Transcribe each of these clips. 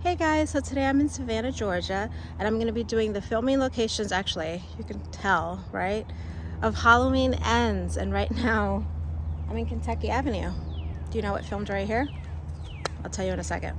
Hey guys, so today I'm in Savannah, Georgia, and I'm going to be doing the filming locations, actually, you can tell, right, of Halloween Ends. And right now, I'm in Kentucky Avenue. Do you know what filmed right here? I'll tell you in a second.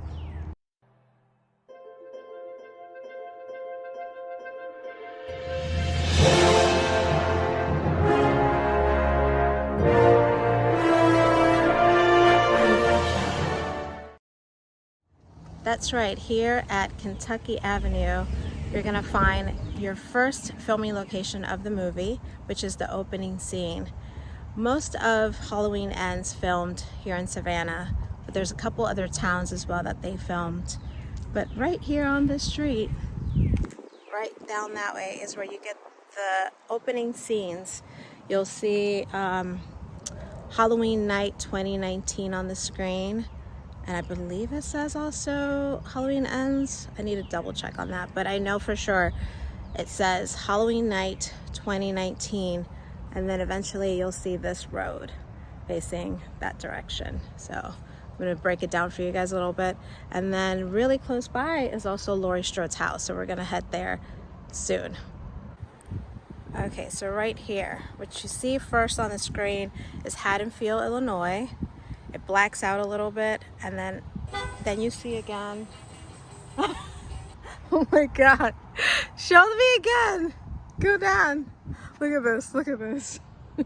That's right, here at Kentucky Avenue, you're gonna find your first filming location of the movie, which is the opening scene. Most of Halloween Ends filmed here in Savannah, but there's a couple other towns as well that they filmed. But right here on the street, right down that way, is where you get the opening scenes. You'll see Halloween Night 2019 on the screen. And I believe it says also Halloween Ends. I need to double check on that, but I know for sure it says Halloween Night 2019, and then eventually you'll see this road facing that direction. So I'm gonna break it down for you guys a little bit. And then really close by is also Laurie Strode's house, so we're gonna head there soon. Okay, so right here, what you see first on the screen is Haddonfield, Illinois. It blacks out a little bit, and then you see again. Oh my God, show me again. Go down. Look at this, look at this. Oh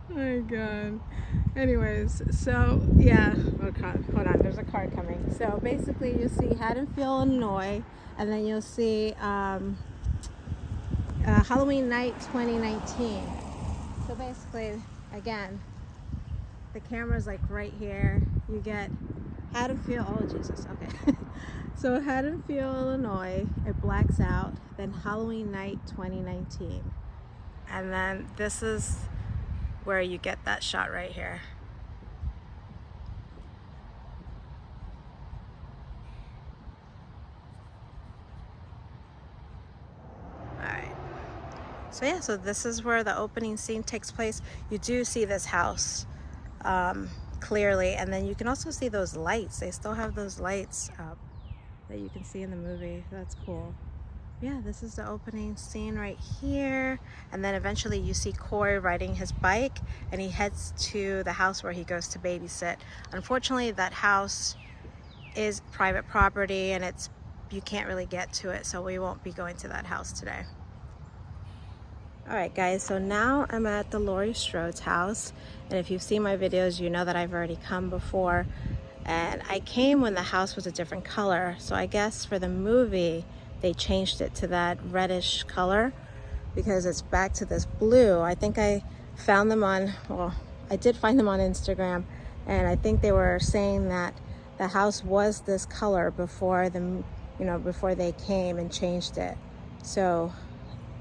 my God. Anyways, so yeah, okay, hold on, there's a car coming. So basically you see Haddonfield, Illinois, and then you'll see Halloween Night 2019. So basically, again, the camera's like right here. You get Haddonfield, oh Jesus, okay. So Haddonfield, Illinois, it blacks out, then Halloween Night 2019. And then this is where you get that shot right here. So yeah, so this is where the opening scene takes place. You do see this house clearly, and then you can also see those lights. They still have those lights up that you can see in the movie. That's cool. Yeah, this is the opening scene right here. And then eventually you see Cory riding his bike, and he heads to the house where he goes to babysit. Unfortunately, that house is private property, and you can't really get to it, so we won't be going to that house today. Alright guys, so now I'm at the Laurie Strode's house, and if you've seen my videos, you know that I've already come before, and I came when the house was a different color. So I guess for the movie they changed it to that reddish color because it's back to this blue. I think I found them on, well, I did find them on Instagram, and I think they were saying that the house was this color before before they came and changed it. So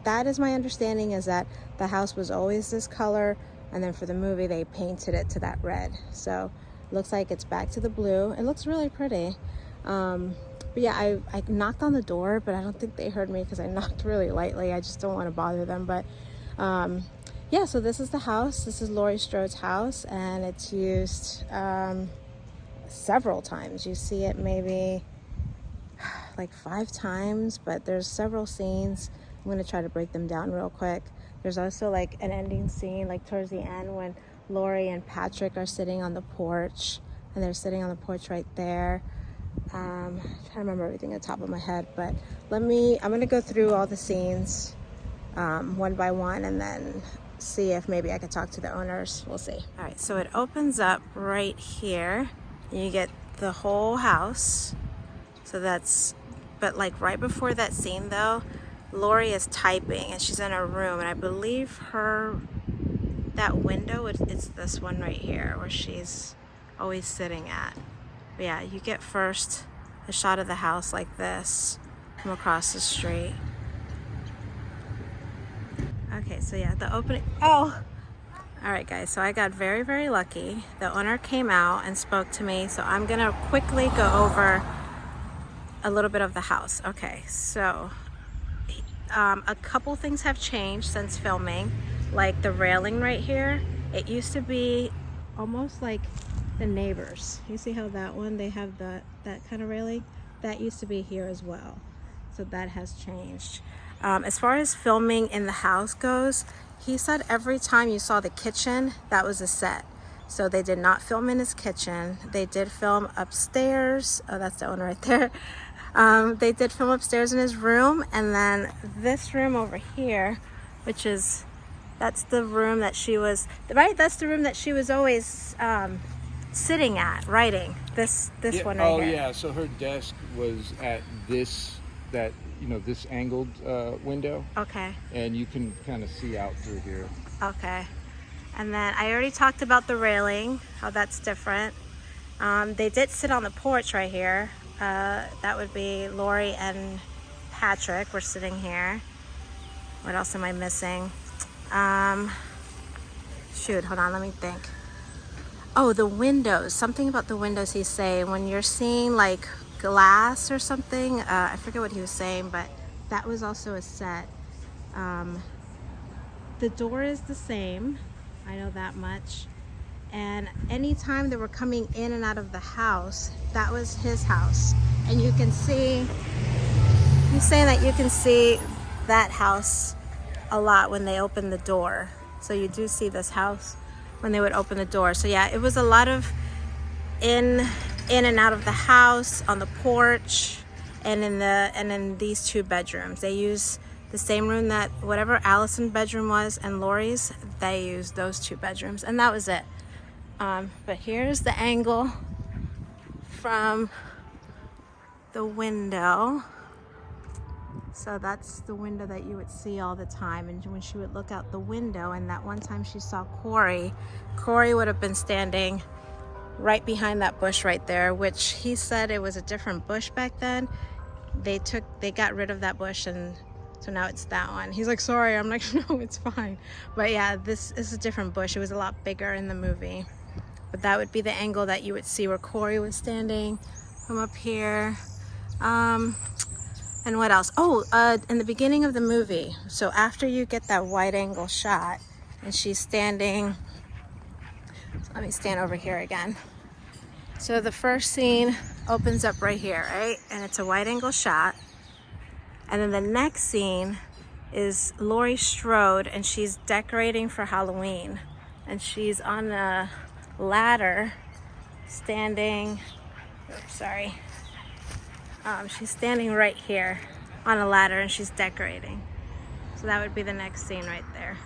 that is my understanding, is that the house was always this color, and then for the movie they painted it to that red. So it looks like it's back to the blue. It looks really pretty. But yeah, I knocked on the door, but I don't think they heard me because I knocked really lightly. I just don't want to bother them. But yeah, so this is the house. This is Laurie Strode's house, and it's used several times. You see it maybe like 5 times, but there's several scenes. I'm going to try to break them down real quick. There's also like an ending scene, like towards the end, when Laurie and Patrick are sitting on the porch, and they're sitting on the porch right there. I'm trying to remember everything on the top of my head, but I'm going to go through all the scenes one by one, and then see if maybe I could talk to the owners. We'll see. All right, so it opens up right here. You get the whole house. So but like right before that scene though, Laurie is typing, and she's in her room, and I believe that window, it's this one right here where she's always sitting at. But yeah, you get first a shot of the house like this from across the street. Okay, so yeah, the opening, oh! Alright guys, so I got very, very lucky. The owner came out and spoke to me, so I'm gonna quickly go over a little bit of the house. Okay, so a couple things have changed since filming, like the railing right here. It used to be almost like the neighbors. You see how that one, they have that kind of railing? That used to be here as well. So that has changed. As far as filming in the house goes, he said every time you saw the kitchen, that was a set. So they did not film in his kitchen. They did film upstairs. Oh, that's the owner right there. They did film upstairs in his room, and then this room over here, which is, that's the room that she was, right? That's the room that she was always sitting at, writing. This one right here. Oh yeah, so her desk was at this, this angled window. Okay. And you can kind of see out through here. Okay. And then I already talked about the railing, how that's different. They did sit on the porch right here. That would be Lori and Patrick were sitting here. What else am I missing? Shoot, hold on, let me think. Oh, the windows. Something about the windows he's saying. When you're seeing like glass or something, I forget what he was saying, but that was also a set. The door is the same. I know that much. And anytime they were coming in and out of the house, that was his house. And you can see, he's saying that you can see that house a lot when they open the door. So you do see this house when they would open the door. So yeah, it was a lot of in and out of the house, on the porch, and in these two bedrooms. They use the same room that whatever Allison's bedroom was and Lori's, they used those two bedrooms, and that was it. But here's the angle from the window. So that's the window that you would see all the time. And when she would look out the window, and that one time she saw Cory would have been standing right behind that bush right there, which he said it was a different bush back then. They got rid of that bush, and so now it's that one. He's like, sorry. I'm like, no, it's fine. But yeah, this is a different bush. It was a lot bigger in the movie. But that would be the angle that you would see where Cory was standing from up here. And what else? Oh, in the beginning of the movie, so after you get that wide angle shot and she's standing, so let me stand over here again. So the first scene opens up right here, right? And it's a wide angle shot. And then the next scene is Laurie Strode, and she's decorating for Halloween. And she's on a ladder standing, oops, sorry. She's standing right here on a ladder, and she's decorating. So that would be the next scene right there.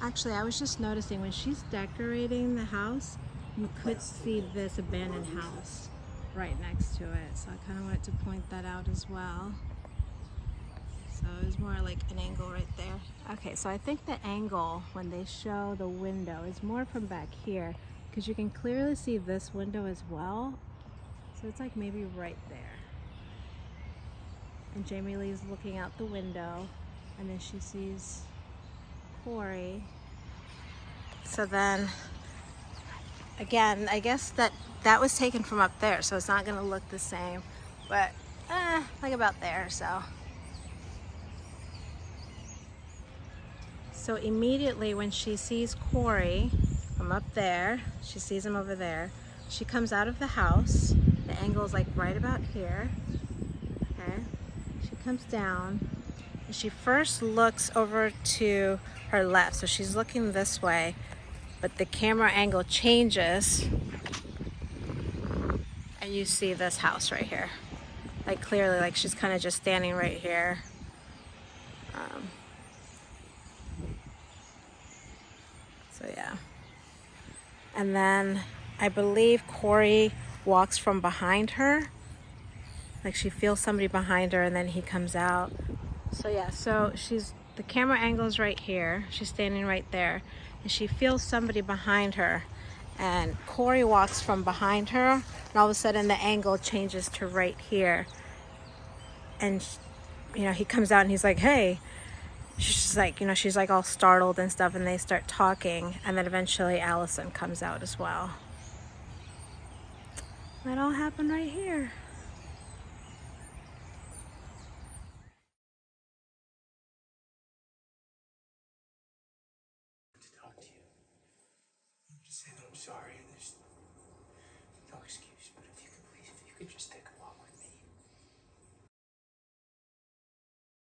Actually, I was just noticing when she's decorating the house, you could see this abandoned house right next to it. So I kind of wanted to point that out as well. So it was more like an angle right there. Okay, so I think the angle when they show the window is more from back here, because you can clearly see this window as well. So it's like maybe right there. And Jamie Lee's looking out the window, and then she sees Cory. So then, again, I guess that was taken from up there, so it's not gonna look the same, but like about there, so. So immediately when she sees Cory from up there, she sees him over there, she comes out of the house. The angle is like right about here, okay? She comes down, and she first looks over to her left, so she's looking this way, but the camera angle changes, and you see this house right here. Like clearly, like she's kind of just standing right here. So yeah. And then I believe Cory walks from behind her. Like she feels somebody behind her, and then he comes out. So yeah, so the camera angle is right here. She's standing right there, and she feels somebody behind her. And Cory walks from behind her, and all of a sudden the angle changes to right here. And he comes out and he's like, hey. She's just like, she's like all startled and stuff, and they start talking, and then eventually Allison comes out as well. That all happened right here. sorry. There's no excuse, but if you could please, if you could just take a walk with me.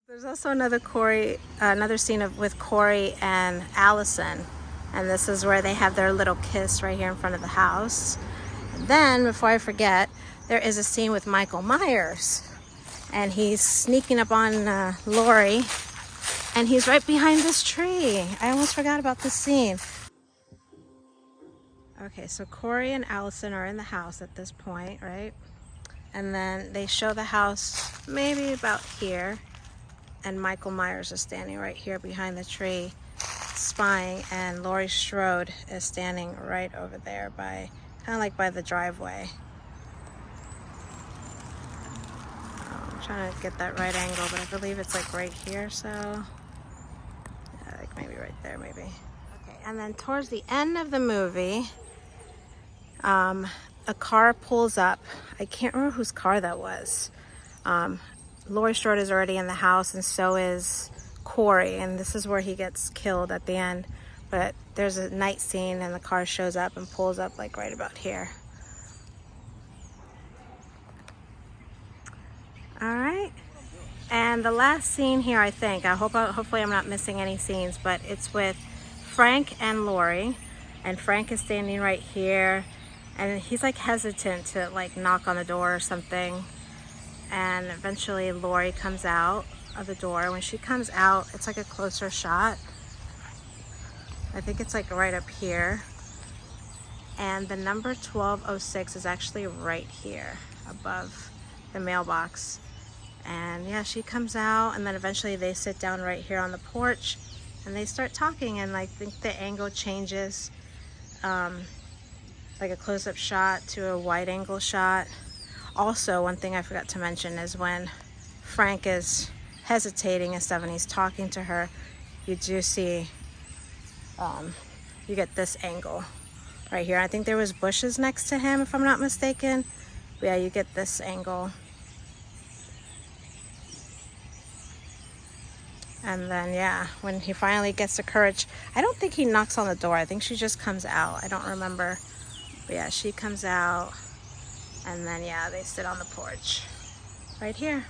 There's also another scene with Cory and Allison, and this is where they have their little kiss right here in front of the house. And then, before I forget, there is a scene with Michael Myers, and he's sneaking up on Lori, and he's right behind this tree. I almost forgot about this scene. Okay, so Cory and Allison are in the house at this point, right? And then they show the house maybe about here. And Michael Myers is standing right here behind the tree, spying, and Laurie Strode is standing right over there by, kind of like by the driveway. I'm trying to get that right angle, but I believe it's like right here, so yeah, like maybe right there, maybe. Okay, and then towards the end of the movie, a car pulls up. I can't remember whose car that was. Laurie Strode is already in the house, and so is Cory, and this is where he gets killed at the end. But there's a night scene, and the car shows up and pulls up like right about here. All right, and the last scene here, I think, hopefully I'm not missing any scenes, but it's with Frank and Lori, and Frank is standing right here, and he's like hesitant to like knock on the door or something. And eventually Lori comes out of the door. When she comes out, it's like a closer shot. I think it's like right up here. And the number 1206 is actually right here above the mailbox. And yeah, she comes out, and then eventually they sit down right here on the porch and they start talking, and I think the angle changes, like a close-up shot to a wide angle shot. Also, one thing I forgot to mention is when Frank is hesitating and stuff and he's talking to her, you do see, you get this angle right here. I think there was bushes next to him, if I'm not mistaken. But yeah, you get this angle. And then, yeah, when he finally gets the courage, I don't think he knocks on the door. I think she just comes out. I don't remember. But yeah, she comes out. And then, yeah, they sit on the porch right here.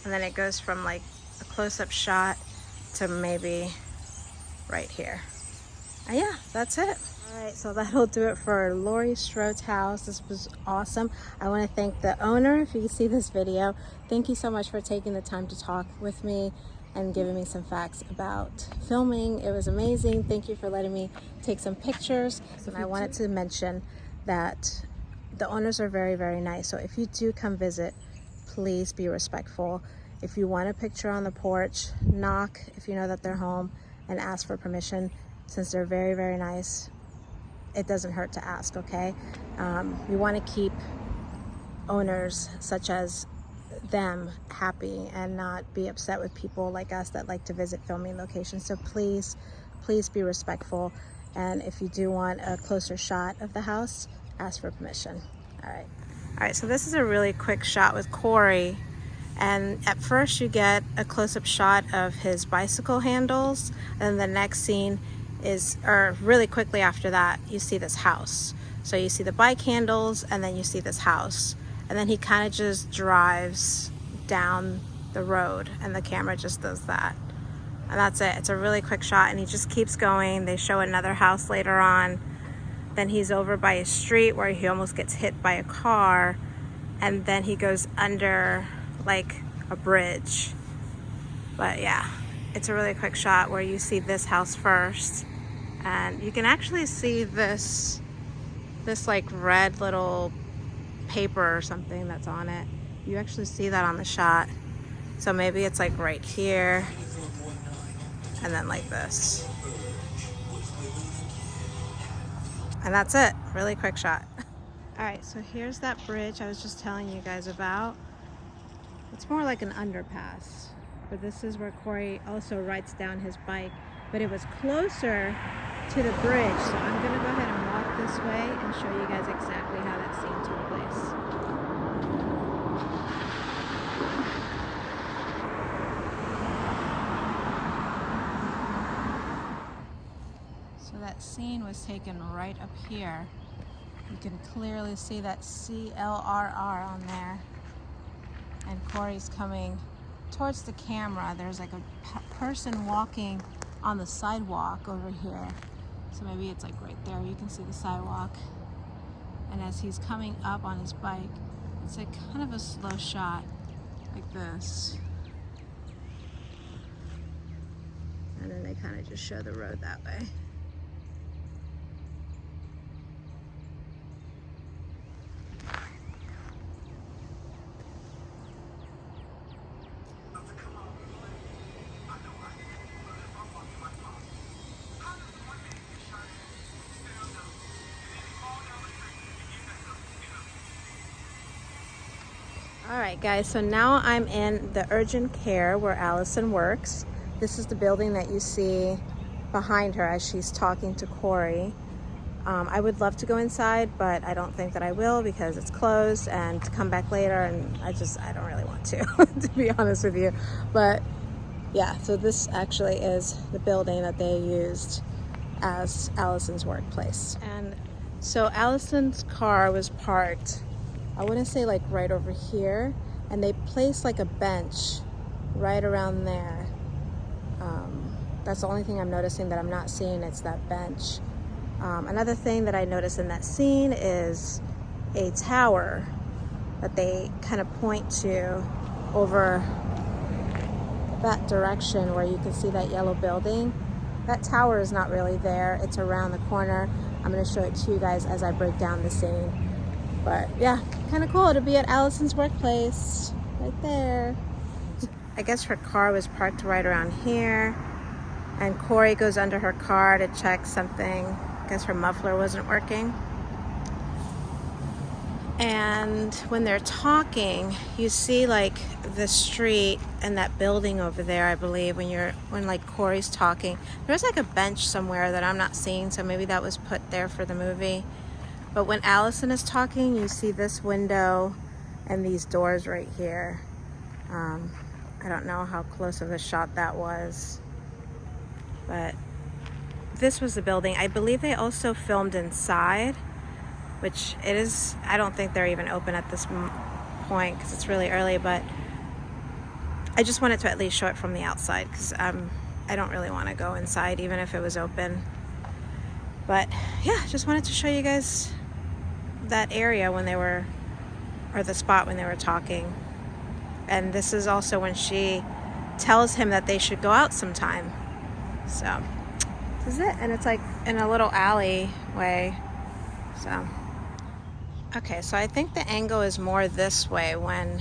And then it goes from like a close-up shot to maybe right here. And yeah, that's it. All right, so that'll do it for Laurie Strode's house. This was awesome. I want to thank the owner. If you see this video, thank you so much for taking the time to talk with me and giving me some facts about filming. It was amazing. Thank you for letting me take some pictures. And I wanted to mention that the owners are very, very nice. So if you do come visit, please be respectful. If you want a picture on the porch, knock if you know that they're home and ask for permission. Since they're very, very nice, it doesn't hurt to ask, okay? You want to keep owners such as them happy and not be upset with people like us that like to visit filming locations. So please be respectful. And if you do want a closer shot of the house, ask for permission. All right, so this is a really quick shot with Cory. And at first you get a close-up shot of his bicycle handles. And the next scene is, or really quickly after that, you see this house. So you see the bike handles, and then you see this house. And then he kind of just drives down the road, and the camera just does that. And that's it. It's a really quick shot, and he just keeps going. They show another house later on. Then he's over by a street where he almost gets hit by a car, and then he goes under like a bridge. But yeah, it's a really quick shot where you see this house first, and you can actually see this like red little paper or something that's on it. You actually see that on the shot. So maybe it's like right here, and then like this. And that's it. Really quick shot. All right, so here's that bridge I was just telling you guys about. It's more like an underpass, but this is where Cory also rides down his bike, but it was closer to the bridge. So I'm gonna go ahead and walk this way and show you guys exactly how that scene took place. So that scene was taken right up here. You can clearly see that CLRR on there. And Cory's coming towards the camera. There's like a person walking on the sidewalk over here. So maybe it's like right there. You can see the sidewalk. And as he's coming up on his bike, it's like kind of a slow shot, like this. And then they kind of just show the road that way. Alright guys, so now I'm in the urgent care where Allison works. This is the building that you see behind her as she's talking to Cory. I would love to go inside, but I don't think that I will because it's closed and to come back later, and I don't really want to be honest with you. But yeah, so this actually is the building that they used as Allison's workplace. And so Allison's car was parked, I want to say like right over here, and they placed like a bench right around there. That's the only thing I'm noticing that I'm not seeing, it's that bench. Another thing that I noticed in that scene is a tower that they kind of point to over that direction where you can see that yellow building. That tower is not really there, it's around the corner. I'm going to show it to you guys as I break down the scene. But yeah, kind of cool to be at Allison's workplace, right there. I guess her car was parked right around here, and Cory goes under her car to check something. I guess her muffler wasn't working. And when they're talking, you see like the street and that building over there, I believe, when like Cory's talking. There's like a bench somewhere that I'm not seeing, so maybe that was put there for the movie. But when Allison is talking, you see this window and these doors right here. I don't know how close of a shot that was, but this was the building. I believe they also filmed inside, which it is, I don't think they're even open at this point because it's really early, but I just wanted to at least show it from the outside because I don't really want to go inside even if it was open. But yeah, just wanted to show you guys that area when they were, or the spot when they were talking. And this is also when she tells him that they should go out sometime. So this is it, and it's like in a little alleyway. So okay, so I think the angle is more this way. When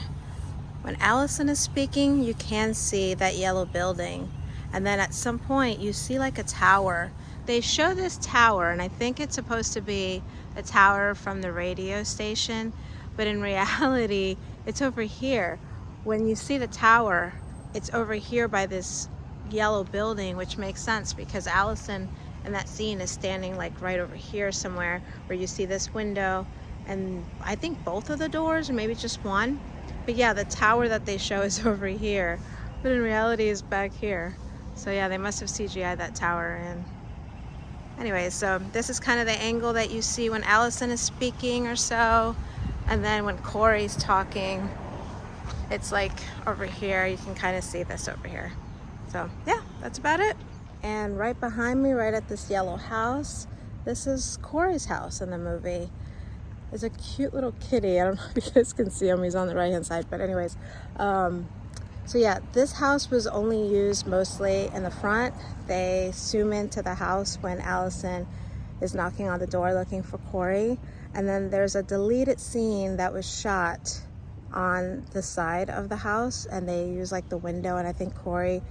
Allison is speaking, you can see that yellow building, and then at some point you see like a tower. They show this tower, and I think it's supposed to be a tower from the radio station, but in reality it's over here. When you see the tower, it's over here by this yellow building, which makes sense because Allison in that scene is standing like right over here somewhere where you see this window and I think both of the doors, or maybe just one. But yeah, the tower that they show is over here, but in reality is back here. So yeah, they must have CGI'd that tower in. Anyway, so this is kind of the angle that you see when Allison is speaking or so, and then when Cory's talking, it's like over here. You can kind of see this over here. So yeah, that's about it. And right behind me, right at this yellow house, this is Cory's house in the movie. There's a cute little kitty. I don't know if you guys can see him. He's on the right hand side, but anyways, so yeah, this house was only used mostly in the front. They zoom into the house when Allison is knocking on the door looking for Cory. And then there's a deleted scene that was shot on the side of the house, and they use like the window, and I think Cory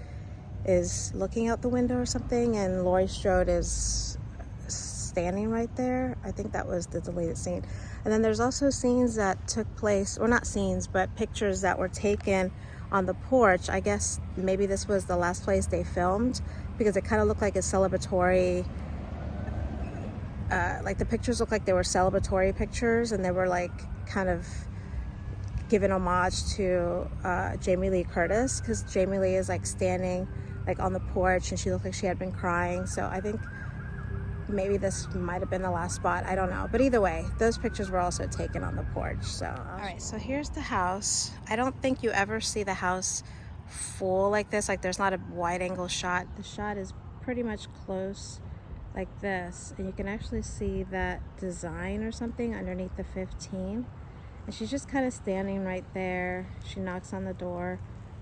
is looking out the window or something, and Laurie Strode is standing right there. I think that was the deleted scene. And then there's also scenes that took place, or not scenes, but pictures that were taken on the porch. I guess maybe this was the last place they filmed because it kind of looked like a celebratory, like the pictures looked like they were celebratory pictures, and they were like kind of giving homage to Jamie Lee Curtis, because Jamie Lee is like standing like on the porch and she looked like she had been crying. So I think maybe this might have been the last spot, I don't know. But either way, those pictures were also taken on the porch. So all right, so here's the house. I don't think you ever see the house full like this. Like there's not a wide angle shot. The shot is pretty much close like this, and you can actually see that design or something underneath the 15. And she's just kind of standing right there. She knocks on the door,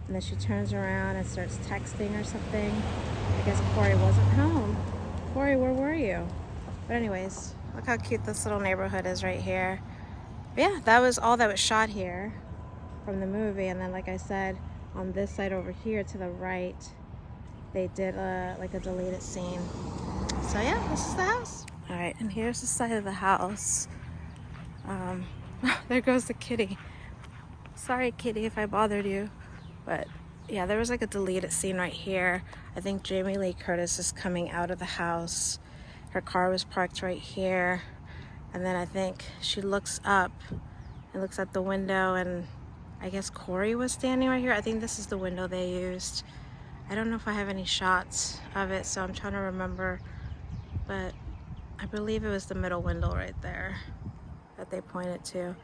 and then she turns around and starts texting or something. I guess Cory wasn't home. Cory, where were you? But anyways, look how cute this little neighborhood is right here. But yeah, that was all that was shot here from the movie. And then, like I said, on this side over here to the right, they did like a deleted scene. So yeah, this is the house. All right, and here's the side of the house. There goes the kitty. Sorry, kitty, if I bothered you. But yeah, there was like a deleted scene right here. I think Jamie Lee Curtis is coming out of the house. Her car was parked right here. And then I think she looks up and looks at the window, and I guess Cory was standing right here. I think this is the window they used. I don't know if I have any shots of it, so I'm trying to remember. But I believe it was the middle window right there that they pointed to.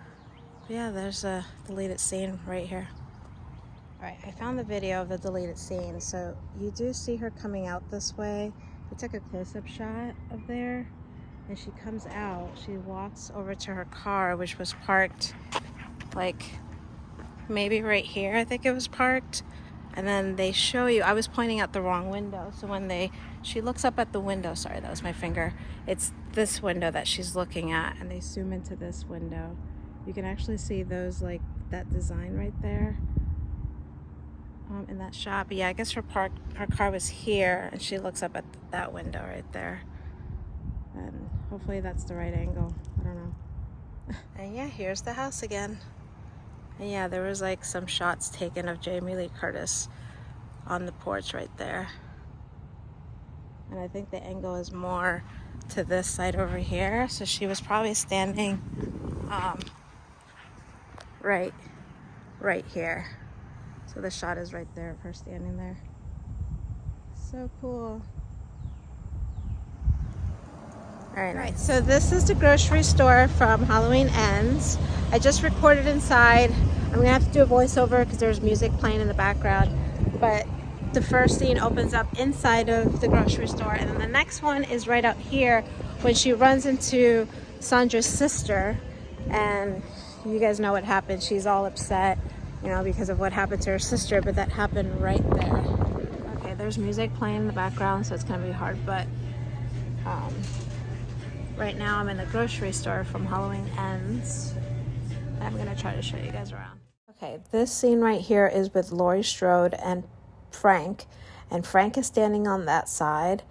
But yeah, there's a deleted scene right here. All right, I found the video of the deleted scene. So you do see her coming out this way. We took a close-up shot of there, and she comes out. She walks over to her car, which was parked like maybe right here. I think it was parked. And then they show you, I was pointing out the wrong window. So when she looks up at the window, sorry, that was my finger. It's this window that she's looking at, and they zoom into this window. You can actually see those, like that design right there in that shot. But yeah, I guess her car was here, and she looks up at that window right there. And hopefully that's the right angle. I don't know. And yeah, here's the house again. And yeah, there was like some shots taken of Jamie Lee Curtis on the porch right there. And I think the angle is more to this side over here. So she was probably standing right here. So the shot is right there of her standing there. So cool. All right, so this is the grocery store from Halloween Ends. I just recorded inside. I'm gonna have to do a voiceover because there's music playing in the background. But the first scene opens up inside of the grocery store, and then the next one is right out here when she runs into Sandra's sister. And you guys know what happened. She's all upset, you know, because of what happened to her sister, but that happened right there. Okay, there's music playing in the background, so it's gonna be hard, but right now I'm in the grocery store from Halloween Ends. I'm gonna try to show you guys around. Okay, this scene right here is with Laurie Strode and Frank is standing on that side,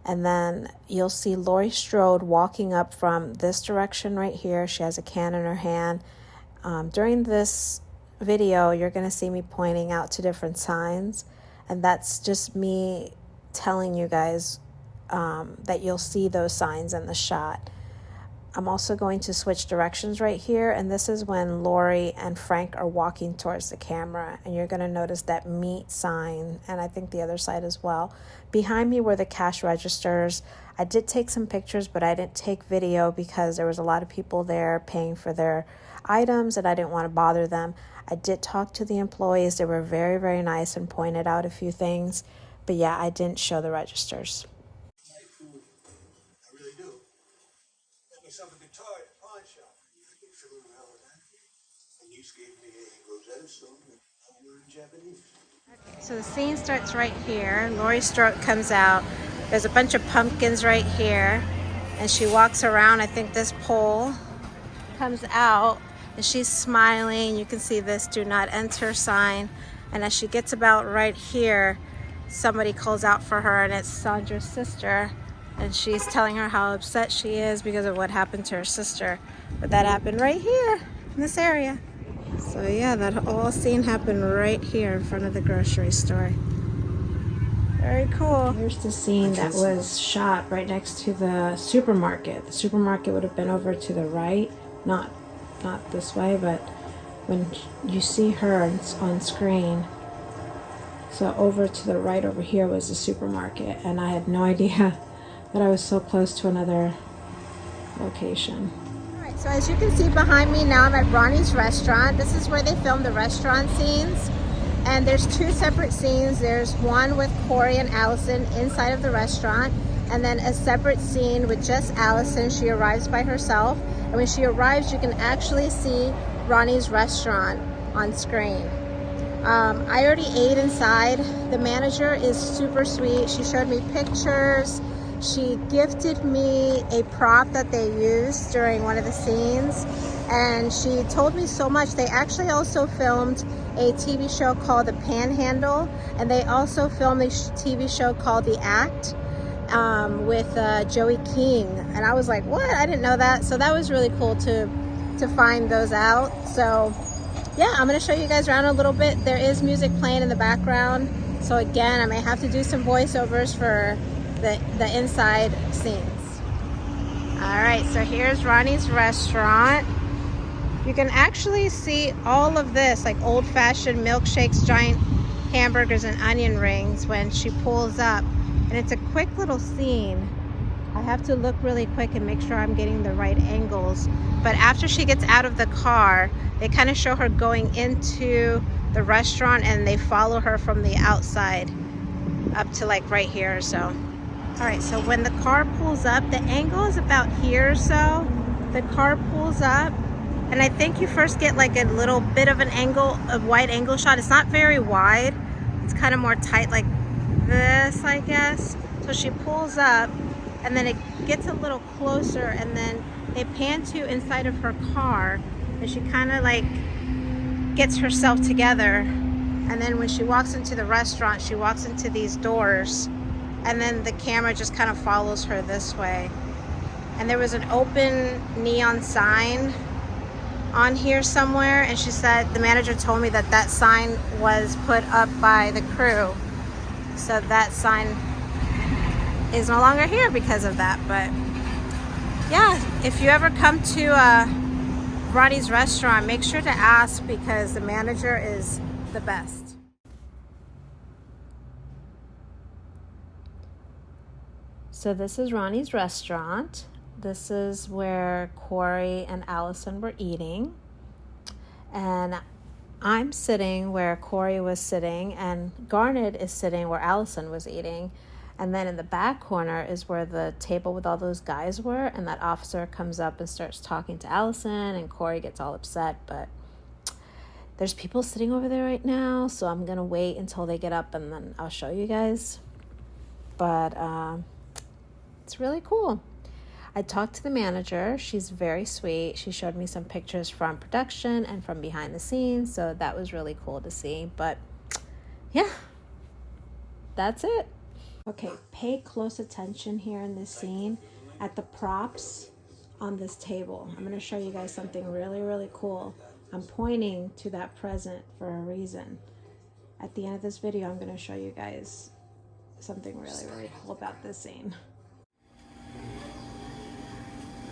and then you'll see Laurie Strode walking up from this direction right here. She has a can in her hand. During this video, you're gonna see me pointing out to different signs, and that's just me telling you guys that you'll see those signs in the shot. I'm also going to switch directions right here, and this is when Laurie and Frank are walking towards the camera, and you're going to notice that meet sign, and I think the other side as well. Behind me were the cash registers. I did take some pictures, but I didn't take video because there was a lot of people there paying for their items, and I didn't want to bother them. I did talk to the employees. They were very, very nice and pointed out a few things, but yeah, I didn't show the registers. I really do. Got myself a guitar at a pawn shop. I get fiddling around with that. And you gave me a Rosetta Stone with a word in Japanese. Okay, so the scene starts right here. Laurie Strode comes out. There's a bunch of pumpkins right here, and she walks around. I think this pole comes out, and she's smiling. You can see this "Do Not Enter" sign. And as she gets about right here, somebody calls out for her, and it's Sandra's sister. And she's telling her how upset she is because of what happened to her sister. But that happened right here in this area. So yeah, that whole scene happened right here in front of the grocery store. Very cool. Here's the scene that was shot right next to the supermarket. The supermarket would have been over to the right, not this way, but when you see her on screen, so over to the right over here was the supermarket, and I had no idea that I was so close to another location. All right, so as you can see behind me now, I'm at Ronnie's restaurant. This is where they filmed the restaurant scenes. And there's two separate scenes. There's one with Cory and Allison inside of the restaurant, and then a separate scene with just Allison. She arrives by herself. And when she arrives, you can actually see Ronnie's restaurant on screen. I already ate inside. The manager is super sweet. She showed me pictures. She gifted me a prop that they used during one of the scenes. And she told me so much. They actually also filmed a TV show called The Panhandle. And they also filmed a TV show called The Act with Joey King. And I was like, what? I didn't know that. So that was really cool to find those out. So yeah, I'm gonna show you guys around a little bit. There is music playing in the background. So again, I may have to do some voiceovers for the inside scenes. All right, so here's Ronnie's restaurant. You can actually see all of this, like old-fashioned milkshakes, giant hamburgers, and onion rings when she pulls up. And it's a quick little scene. I have to look really quick and make sure I'm getting the right angles. But after she gets out of the car, they kind of show her going into the restaurant, and they follow her from the outside up to like right here or so. All right, so when the car pulls up, the angle is about here or so. The car pulls up, and I think you first get like a little bit of an angle, a wide angle shot. It's not very wide. It's kind of more tight like this, I guess. So she pulls up, and then it gets a little closer, and then they pan to inside of her car, and she kind of like gets herself together. And then when she walks into the restaurant, she walks into these doors, and then the camera just kind of follows her this way. And there was an open neon sign on here somewhere, and she said, the manager told me that that sign was put up by the crew. So that sign is no longer here because of that. But yeah, if you ever come to Ronnie's restaurant, make sure to ask, because the manager is the best. So this is Ronnie's restaurant. This is where Cory and Allison were eating. And I'm sitting where Cory was sitting, and Garnet is sitting where Allison was eating. And then in the back corner is where the table with all those guys were, and that officer comes up and starts talking to Allison, and Cory gets all upset. But there's people sitting over there right now, so I'm gonna wait until they get up, and then I'll show you guys. But it's really cool. I talked to the manager. She's very sweet. She showed me some pictures from production and from behind the scenes, so that was really cool to see. But yeah, that's it. Okay, pay close attention here in this scene at the props on this table. I'm going to show you guys something really, really cool. I'm pointing to that present for a reason. At the end of this video, I'm going to show you guys something really, really cool about this scene.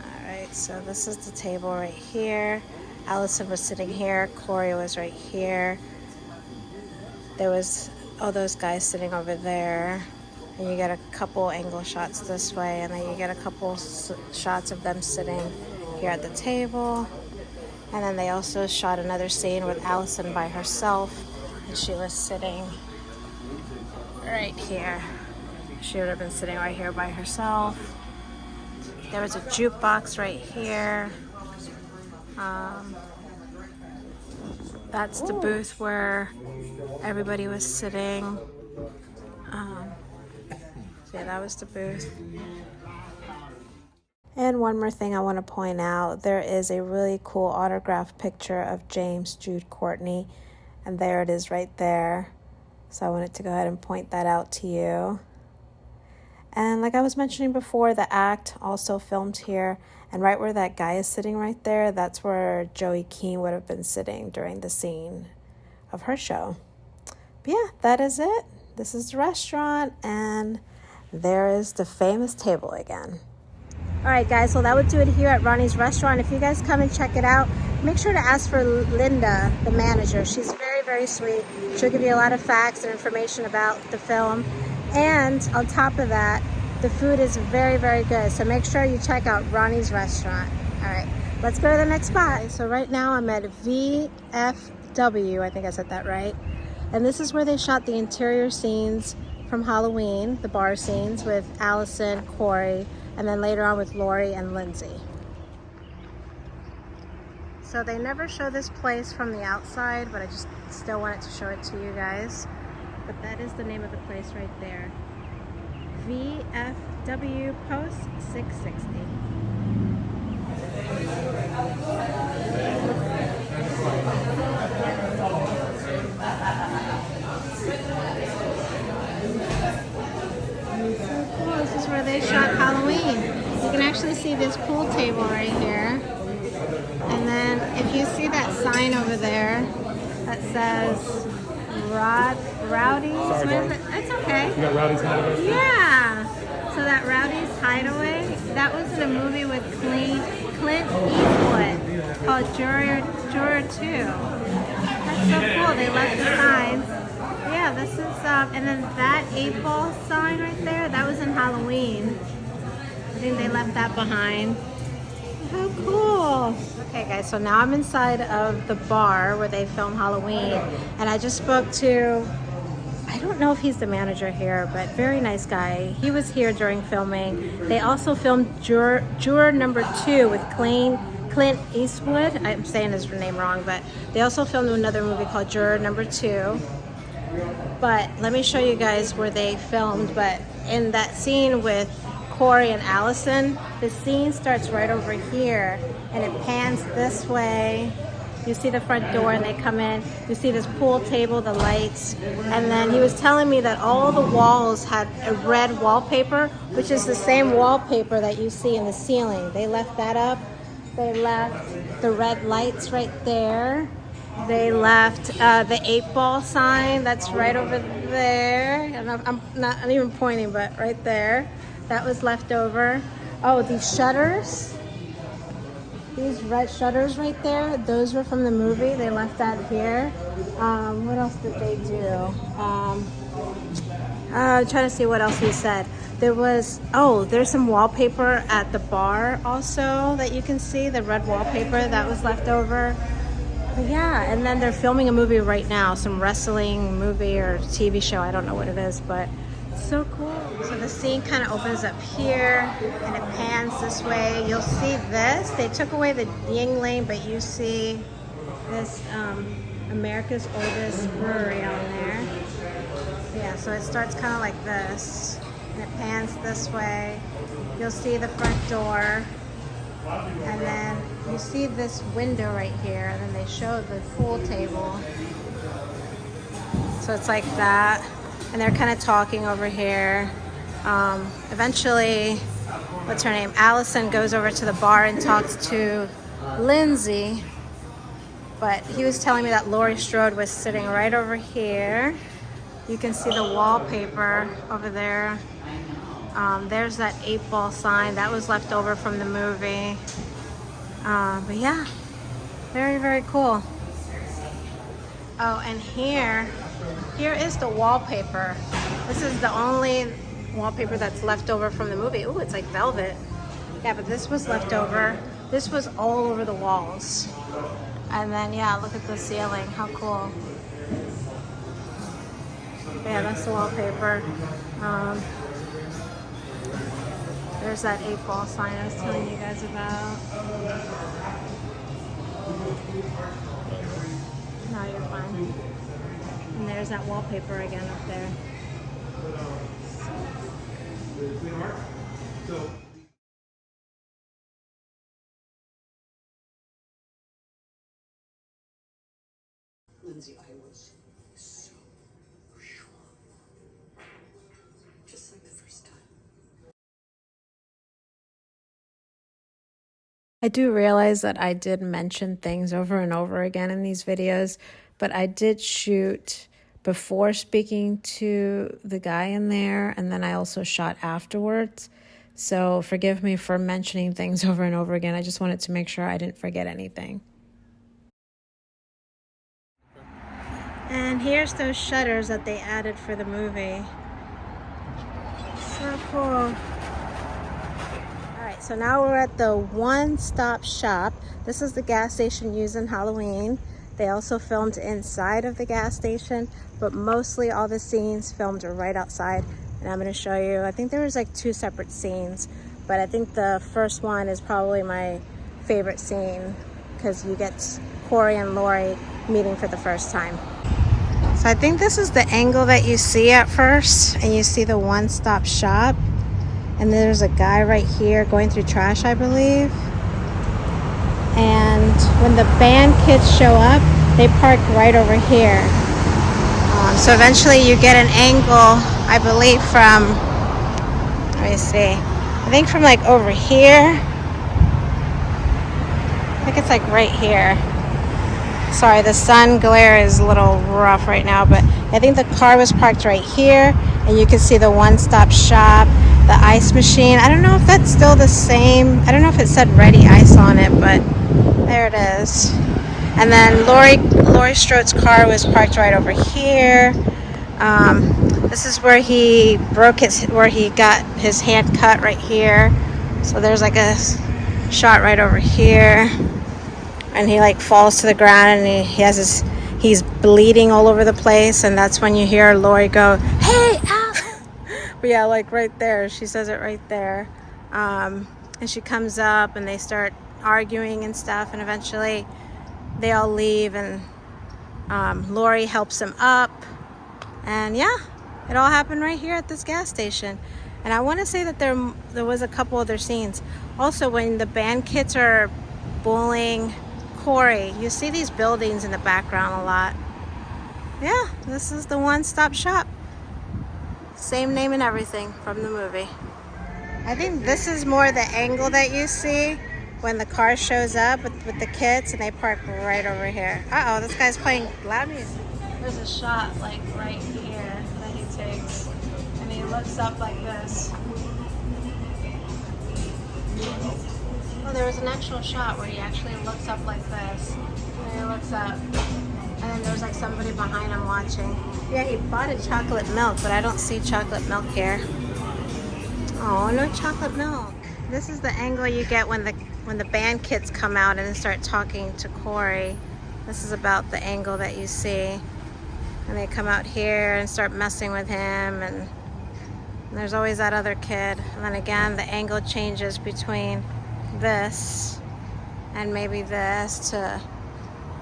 Alright, so this is the table right here. Allison was sitting here. Cory was right here. There was all those guys sitting over there. And you get a couple angle shots this way, and then you get a couple shots of them sitting here at the table. And then they also shot another scene with Allison by herself, and she was sitting right here. She would have been sitting right here by herself. There was a jukebox right here. That's the booth where everybody was sitting. So yeah, that was the booth. And one more thing I want to point out, there is a really cool autograph picture of James Jude Courtney, and there it is right there. So I wanted to go ahead and point that out to you. And like I was mentioning before, the act also filmed here, and right where that guy is sitting right there, that's where Joey King would have been sitting during the scene of her show. But yeah, that is it. This is the restaurant, and there is the famous table again. All right, guys, so that would do it here at Ronnie's restaurant. If you guys come and check it out, make sure to ask for Linda, the manager. She's very, very sweet. She'll give you a lot of facts and information about the film. And on top of that, The food is very, very good. So make sure you check out Ronnie's restaurant. All right, let's go to the next spot. So right now I'm at VFW, I think I said that right. And this is where they shot the interior scenes from Halloween, the bar scenes with Allison, Cory, and then later on with Lori and Lindsay. So they never show this place from the outside, but I just still wanted to show it to you guys. But that is the name of the place right there. VFW Post 660. So cool. This is where they shot Halloween. You can actually see this pool table right here. And then if you see that sign over there that says Rowdy's, what is it? It's okay. You got Rowdy's Hideaway? Yeah. So that Rowdy's Hideaway, that was in a movie with Clint Eastwood called Juror 2. That's so cool. They left the sign. Yeah, this is, and then that 8-ball sign right there, that was in Halloween. I think they left that behind. How cool. Okay guys, so now I'm inside of the bar where they film Halloween, and I just spoke to, I don't know if he's the manager here, but very nice guy. He was here during filming. They also filmed Juror number 2 with Clint Eastwood. I'm saying his name wrong, but they also filmed another movie called Juror number 2. But let me show you guys where they filmed. But in that scene with Cory and Allison, the scene starts right over here and it pans this way. You see the front door and they come in. You see this pool table, the lights. And then he was telling me that all the walls had a red wallpaper, which is the same wallpaper that you see in the ceiling. They left that up. They left the red lights right there. They left the 8-ball sign that's right over there. And I'm not even pointing, but right there. That was left over. Oh, these shutters. These red shutters right there, those were from the movie. They left that here. What else did they do? I'm trying to see what else he said. There was, there's some wallpaper at the bar also that you can see, the red wallpaper that was left over. But yeah, and then they're filming a movie right now, some wrestling movie or TV show, I don't know what it is, but it's so cool. So the scene kind of opens up here and it pans this way. You'll see this. They took away the Yingling, but you see this America's oldest brewery on there. Yeah, so it starts kind of like this and it pans this way. You'll see the front door. And then you see this window right here, and then they show the pool table. So it's like that. And they're kind of talking over here. Eventually, what's her name? Allison goes over to the bar and talks to Lindsay. But he was telling me that Laurie Strode was sitting right over here. You can see the wallpaper over there. There's that 8-ball sign that was left over from the movie. But yeah, very, very cool. Oh, and here is the wallpaper. This is the only wallpaper that's left over from the movie. Ooh, it's like velvet. Yeah, but this was left over. This was all over the walls. And then, yeah, look at the ceiling. How cool. Yeah, that's the wallpaper. There's that 8-ball sign I was telling you guys about. No, you're fine. And there's that wallpaper again up there. Lindsay, I was so sure. Just like the first time. I do realize that I did mention things over and over again in these videos, but I did shoot before speaking to the guy in there, and then I also shot afterwards. So forgive me for mentioning things over and over again. I just wanted to make sure I didn't forget anything. And here's those shutters that they added for the movie. So cool. Alright, so now we're at the one-stop shop. This is the gas station used in Halloween. They also filmed inside of the gas station, but mostly all the scenes filmed right outside. And I'm going to show you, I think there was like 2 separate scenes, but I think the first one is probably my favorite scene because you get Cory and Lori meeting for the first time. So I think this is the angle that you see at first, and you see the one-stop shop. And there's a guy right here going through trash, I believe. And when the band kids show up, they park right over here. So eventually you get an angle, I believe from, let me see, I think from like over here. I think it's like right here. Sorry, the sun glare is a little rough right now, but I think the car was parked right here, and you can see the one-stop shop, the ice machine. I don't know if that's still the same. I don't know if it said Ready Ice on it, but there it is. And then Laurie Strode's car was parked right over here. This is where he where he got his hand cut right here. So there's like a shot right over here. And he like falls to the ground, and he's bleeding all over the place, and that's when you hear Laurie go, "Hey, ow!" But yeah, like right there, she says it right there. And she comes up, and they start arguing and stuff, and eventually they all leave, and Laurie helps him up, and yeah, it all happened right here at this gas station. And I want to say that there was a couple other scenes. Also, when the band kids are bullying Cory, you see these buildings in the background a lot. Yeah, this is the one-stop shop. Same name and everything from the movie. I think this is more the angle that you see when the car shows up with the kids, and they park right over here. Uh-oh, this guy's playing loud music. There's a shot like right here that he takes, and he looks up like this. Oh, there was an actual shot where he actually looks up like this, and he looks up, and then there's like somebody behind him watching. Yeah, he bought a chocolate milk, but I don't see chocolate milk here. Oh, no chocolate milk. This is the angle you get when the band kids come out and start talking to Cory. This is about the angle that you see. And they come out here and start messing with him, and there's always that other kid. And then again, the angle changes between this and maybe this to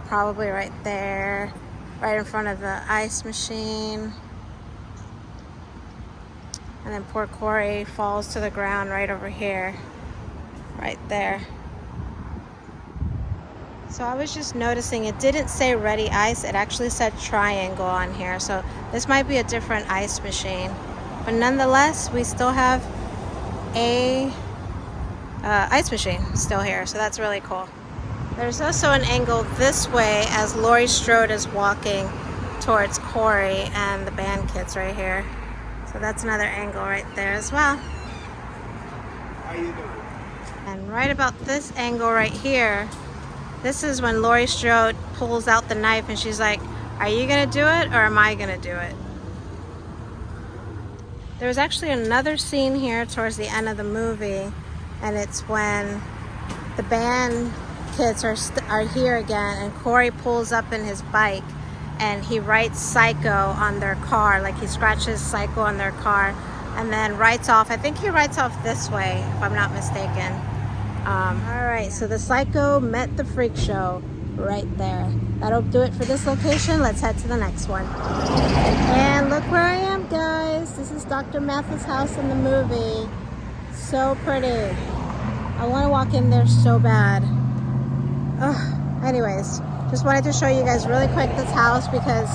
probably right there, right in front of the ice machine. And then poor Cory falls to the ground right over here, right there. So I was just noticing it didn't say Ready Ice, it actually said Triangle on here. So this might be a different ice machine, but nonetheless, we still have a ice machine still here, so that's really cool. There's also an angle this way as Laurie Strode is walking towards Cory and the band kids right here. So that's another angle right there as well. How you doing? And right about this angle right here, this is when Laurie Strode pulls out the knife, and she's like, "Are you gonna do it, or am I gonna do it?" There was actually another scene here towards the end of the movie, and it's when the band kids are here again, and Cory pulls up in his bike, and he writes Psycho on their car, like he scratches Psycho on their car, and then writes off, I think he writes off this way, if I'm not mistaken. All right, so the Psycho met the freak show right there. That'll do it for this location. Let's head to the next one. And look where I am, guys. This is Dr. Mathis' house in the movie. So pretty. I want to walk in there so bad. Ugh. Anyways, just wanted to show you guys really quick this house because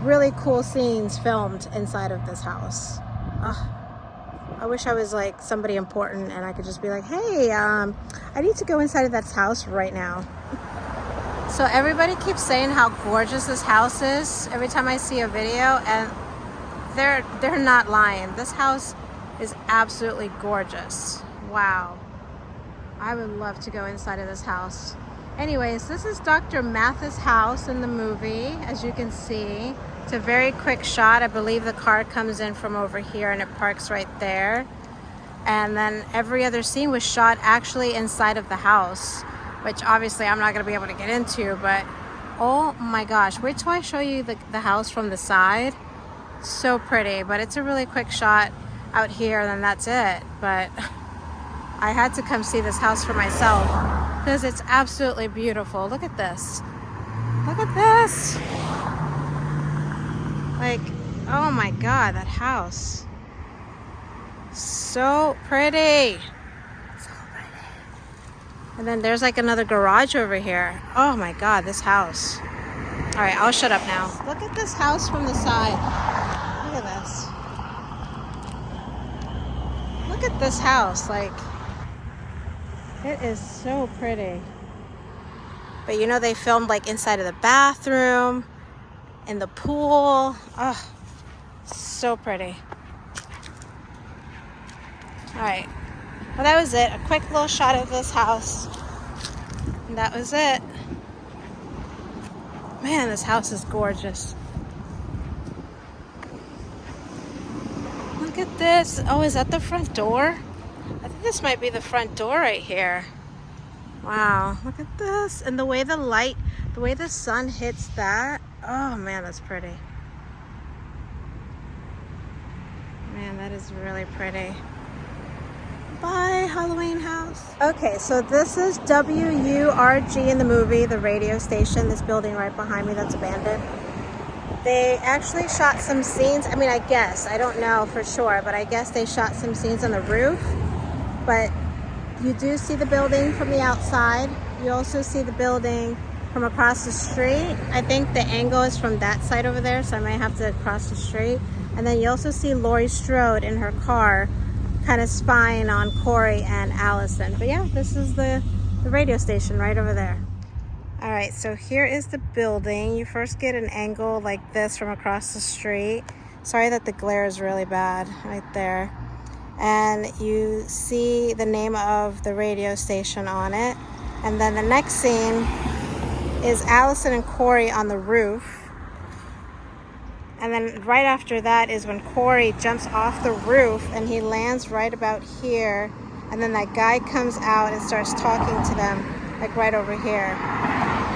really cool scenes filmed inside of this house. Ugh. I wish I was like somebody important and I could just be like, hey, I need to go inside of that house right now. So everybody keeps saying how gorgeous this house is every time I see a video, and they're not lying. This house is absolutely gorgeous. Wow. I would love to go inside of this house. Anyways, this is Dr. Mathis' house in the movie, as you can see. It's a very quick shot. I believe the car comes in from over here and it parks right there. And then every other scene was shot actually inside of the house, which obviously I'm not going to be able to get into, but oh my gosh, wait till I show you the house from the side. So pretty, but it's a really quick shot out here and then that's it. But I had to come see this house for myself because it's absolutely beautiful. Look at this. Look at this. Like, oh my God, that house. So pretty. So pretty. And then there's like another garage over here. Oh my God, this house. All right, I'll shut up now. Look at this house from the side. Look at this. Look at this house. Like, it is so pretty. But you know, they filmed like inside of the bathroom, in the pool. Oh, so pretty. All right, well that was it. A quick little shot of this house. And that was it. Man, this house is gorgeous. Look at this. Oh, is that the front door? I think this might be the front door right here. Wow, look at this. And the way the light, the way the sun hits that. Oh man, that's pretty. Man, that is really pretty. Bye, Halloween house. Okay, so this is WURG in the movie, the radio station, this building right behind me that's abandoned. They actually shot some scenes. I mean, I guess, I don't know for sure, but I guess they shot some scenes on the roof. But you do see the building from the outside. You also see the building from across the street. I think the angle is from that side over there, so I might have to cross the street. And then you also see Laurie Strode in her car kind of spying on Cory and Allison. But yeah, this is the radio station right over there. All right, so here is the building. You first get an angle like this from across the street. Sorry that the glare is really bad right there. And you see the name of the radio station on it. And then the next scene is Allison and Cory on the roof. And then right after that is when Cory jumps off the roof and he lands right about here. And then that guy comes out and starts talking to them, like right over here.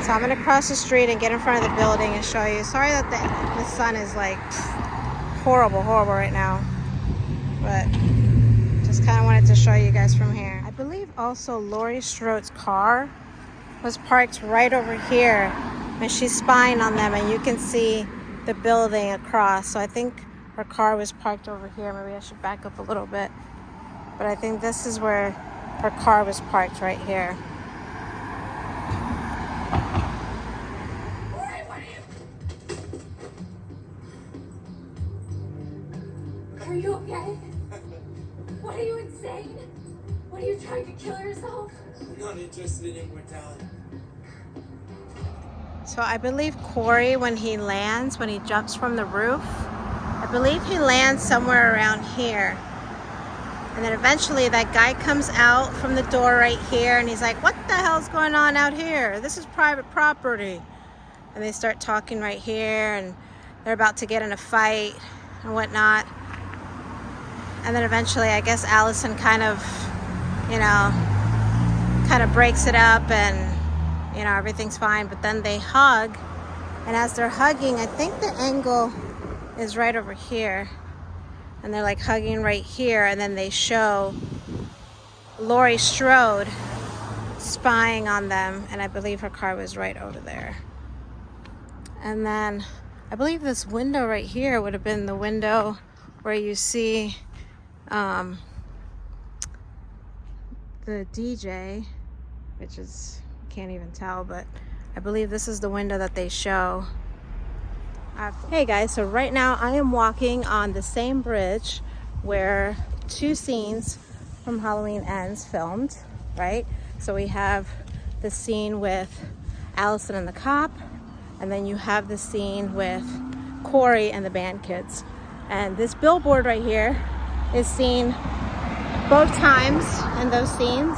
So I'm gonna cross the street and get in front of the building and show you. Sorry that the sun is like horrible right now. But just kind of wanted to show you guys from here. I believe also Laurie Strode's car was parked right over here and she's spying on them, and you can see the building across. So I think her car was parked over here. Maybe I should back up a little bit. But I think this is where her car was parked, right here. Are you okay? What, are you insane? What, are you trying to kill yourself? I'm not interested in immortality. So I believe Cory, when he lands, when he jumps from the roof, I believe he lands somewhere around here. And then eventually that guy comes out from the door right here and he's like, what the hell's going on out here? This is private property. And they start talking right here and they're about to get in a fight and whatnot. And then eventually I guess Allison kind of, you know, kind of breaks it up and, you know, everything's fine. But then they hug. And as they're hugging, I think the angle is right over here. And they're like hugging right here. And then they show Laurie Strode spying on them. And I believe her car was right over there. And then I believe this window right here would have been the window where you see the DJ, which is, can't even tell, but I believe this is the window that they show. Hey guys, so right now I am walking on the same bridge where two scenes from Halloween Ends filmed, right? So we have the scene with Allison and the cop, and then you have the scene with Cory and the band kids. And this billboard right here is seen both times in those scenes.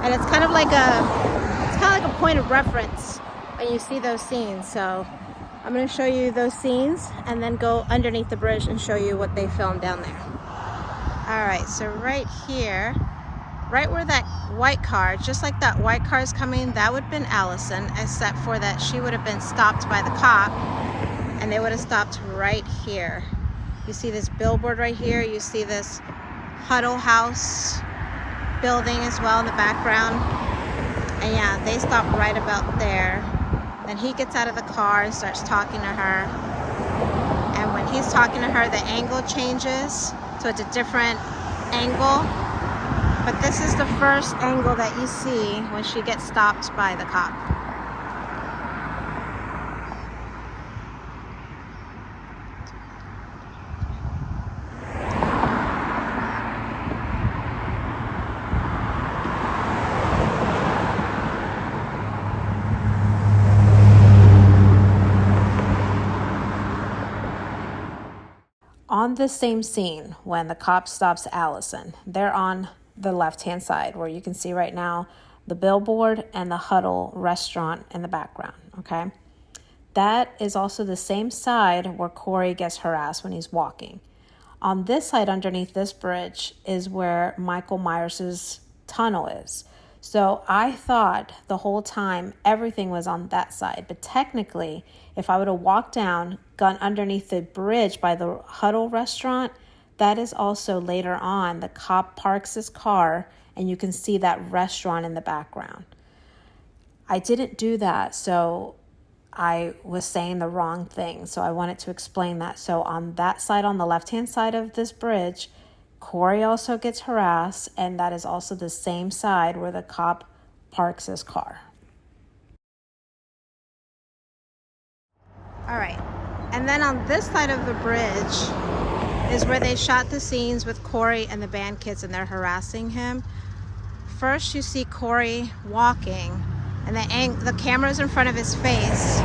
And it's kind of like a point of reference when you see those scenes. So I'm going to show you those scenes and then go underneath the bridge and show you what they filmed down there. All right, so right here, right where that white car, just like that white car is coming, that would have been Allison, except for that she would have been stopped by the cop, and they would have stopped right here. You see this billboard right here. You see this Huddle House building as well in the background. And yeah, they stopped right about there. Then he gets out of the car and starts talking to her. And when he's talking to her, the angle changes, so it's a different angle. But this is the first angle that you see when she gets stopped by the cop. On the same scene, when the cop stops Allison, they're on the left-hand side where you can see right now the billboard and the Huddle restaurant in the background, okay? That is also the same side where Cory gets harassed when he's walking. On this side, underneath this bridge, is where Michael Myers' tunnel is. So I thought the whole time everything was on that side, but technically, if I would have walked down, gone underneath the bridge by the Huddle restaurant, that is also later on. The cop parks his car and you can see that restaurant in the background. I didn't do that, so I was saying the wrong thing. So I wanted to explain that. So on that side, on the left-hand side of this bridge, Cory also gets harassed, and that is also the same side where the cop parks his car. All right, and then on this side of the bridge is where they shot the scenes with Cory and the band kids, and they're harassing him. First, you see Cory walking, and the camera's in front of his face.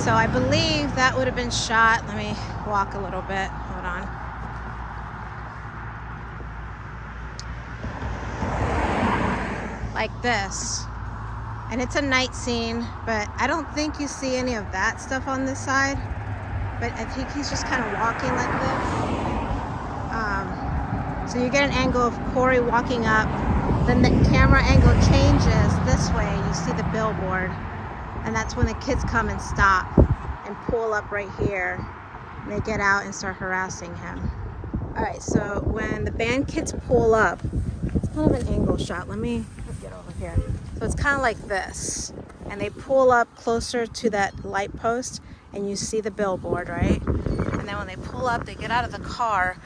So I believe that would have been shot. Let me walk a little bit. Hold on. Like this. And it's a night scene, but I don't think you see any of that stuff on this side. But I think he's just kind of walking like this. So you get an angle of Cory walking up. Then the camera angle changes this way. You see the billboard. And that's when the kids come and stop and pull up right here. And they get out and start harassing him. All right, so when the band kids pull up, it's kind of an angle shot. Let me get over here. So it's kind of like this. And they pull up closer to that light post and you see the billboard, right? And then when they pull up, they get out of the car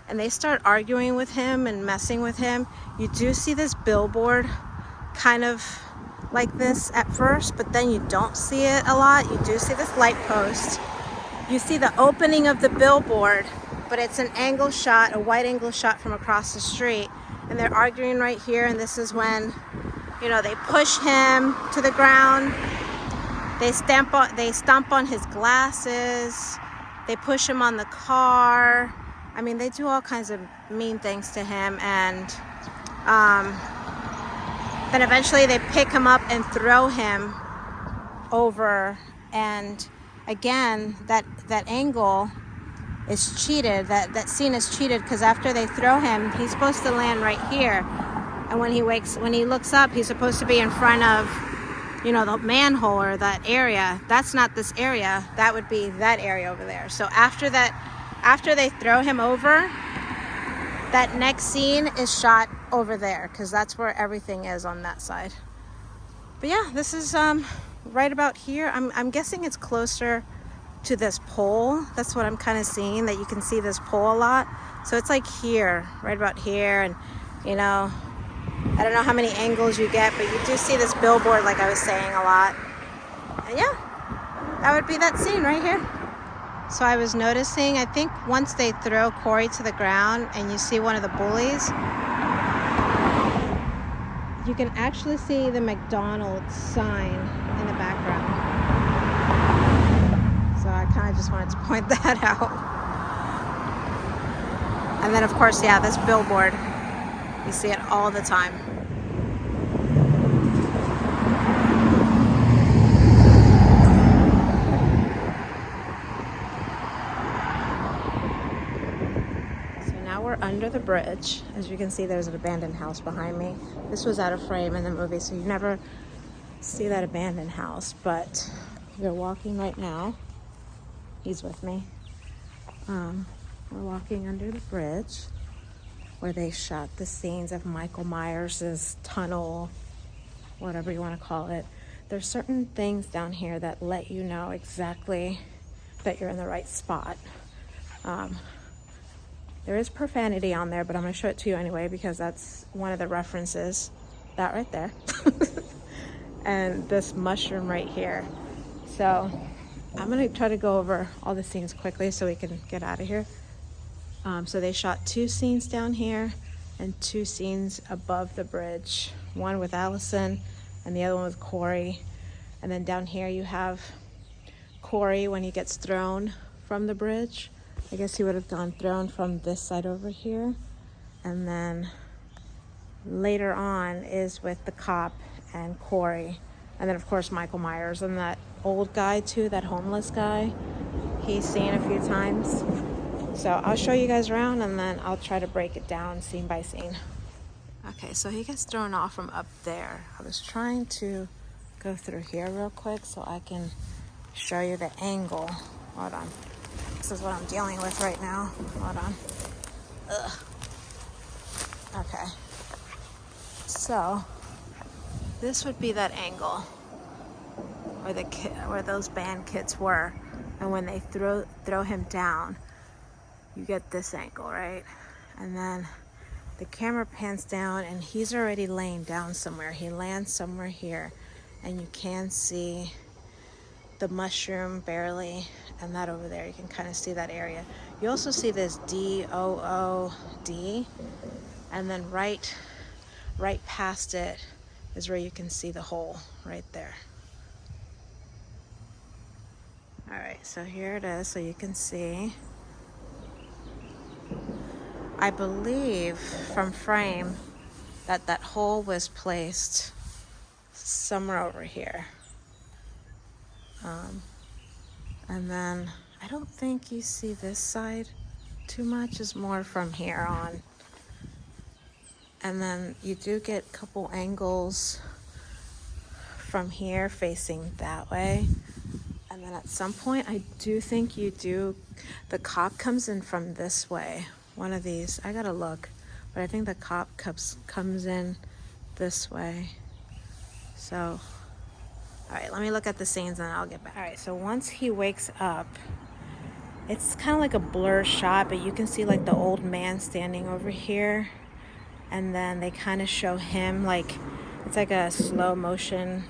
and they start arguing with him and messing with him. You do see this billboard kind of like this at first, but then you don't see it a lot. You do see this light post. You see the opening of the billboard, but it's an angle shot, a wide angle shot from across the street. And they're arguing right here, and this is when, you know, they push him to the ground. They stomp on his glasses. They push him on the car. I mean, they do all kinds of mean things to him, and then eventually they pick him up and throw him over. And again, that angle is cheated. That scene is cheated because after they throw him, he's supposed to land right here. And when he looks up, he's supposed to be in front of, you know, the manhole or that area. That's not this area. That would be that area over there. So after they throw him over, that next scene is shot over there because that's where everything is on that side. But yeah, this is right about here. I'm guessing it's closer to this pole. That's what I'm kind of seeing, that you can see this pole a lot. So it's like here, right about here. And you know, I don't know how many angles you get, but you do see this billboard like I was saying a lot. And yeah, that would be that scene right here. So I was noticing, I think once they throw Cory to the ground and you see one of the bullies, you can actually see the McDonald's sign in the background. So I kind of just wanted to point that out. And then of course, yeah, this billboard, you see it all the time. we're under the bridge. As you can see, there's an abandoned house behind me. This was out of frame in the movie, so you never see that abandoned house, but we're walking right now. He's with me. We're walking under the bridge where they shot the scenes of Michael Myers' tunnel, whatever you want to call it. There's certain things down here that let you know exactly that you're in the right spot. There is profanity on there, but I'm going to show it to you anyway because that's one of the references. That right there. And this mushroom right here. So I'm going to try to go over all the scenes quickly so we can get out of here. So they shot 2 scenes down here and 2 scenes above the bridge. One with Allison and the other one with Cory. And then down here you have Cory when he gets thrown from the bridge. I guess he would have gone thrown from this side over here. And then later on is with the cop and Cory. And then of course Michael Myers and that old guy too, that homeless guy. He's seen a few times. So I'll show you guys around and then I'll try to break it down scene by scene. Okay, so he gets thrown off from up there. I was trying to go through here real quick so I can show you the angle. Hold on. This is what I'm dealing with right now. Hold on. Ugh. Okay. So this would be that angle where those band kids were, and when they throw him down, you get this angle, right? And then the camera pans down, and he's already laying down somewhere. He lands somewhere here, and you can see the mushroom barely, and that over there, you can kind of see that area. You also see this D-O-O-D, and then right past it is where you can see the hole right there. All right, so here it is, so you can see. I believe from frame that hole was placed somewhere over here. And then I don't think you see this side too much, it's more from here on. And then you do get a couple angles from here facing that way. And then at some point, I do think the cop comes in from this way. One of these, I gotta look, but I think the cop comes in this way. So, all right, let me look at the scenes and I'll get back. All right, so once he wakes up, it's kind of like a blur shot, but you can see like the old man standing over here. And then they kind of show him like, it's like a slow motion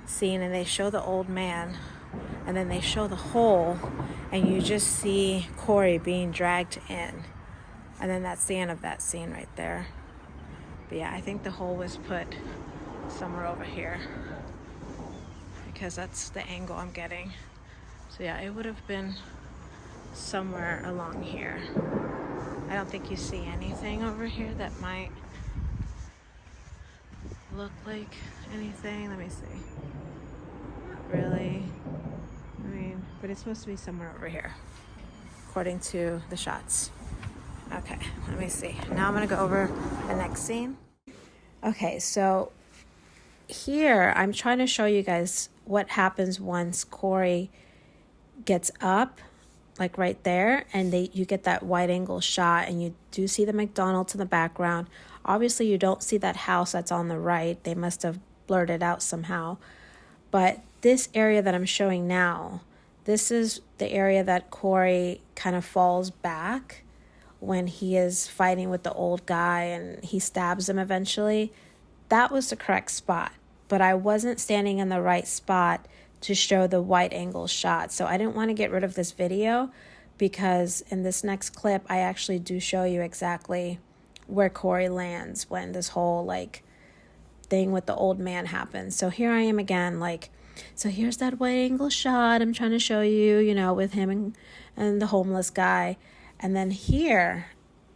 scene, and they show the old man, and then they show the hole, and you just see Cory being dragged in. And then that's the end of that scene right there. But yeah, I think the hole was put somewhere over here because that's the angle I'm getting. So yeah, it would have been somewhere along here. I don't think you see anything over here that might look like anything. Let me see. Not really. I mean, but it's supposed to be somewhere over here, according to the shots. Okay, let me see. Now I'm gonna go over the next scene. Okay, so here I'm trying to show you guys what happens once Cory gets up, like right there, and you get that wide angle shot, and you do see the McDonald's in the background. Obviously you don't see that house that's on the right. They must have blurred it out somehow. But this area that I'm showing now, this is the area that Cory kind of falls back when he is fighting with the old guy and he stabs him eventually. That was the correct spot, but I wasn't standing in the right spot to show the wide angle shot. So I didn't want to get rid of this video because in this next clip, I actually do show you exactly where Cory lands when this whole like thing with the old man happens. So here I am again, like, so here's that wide angle shot I'm trying to show you, you know, with him and the homeless guy. And then here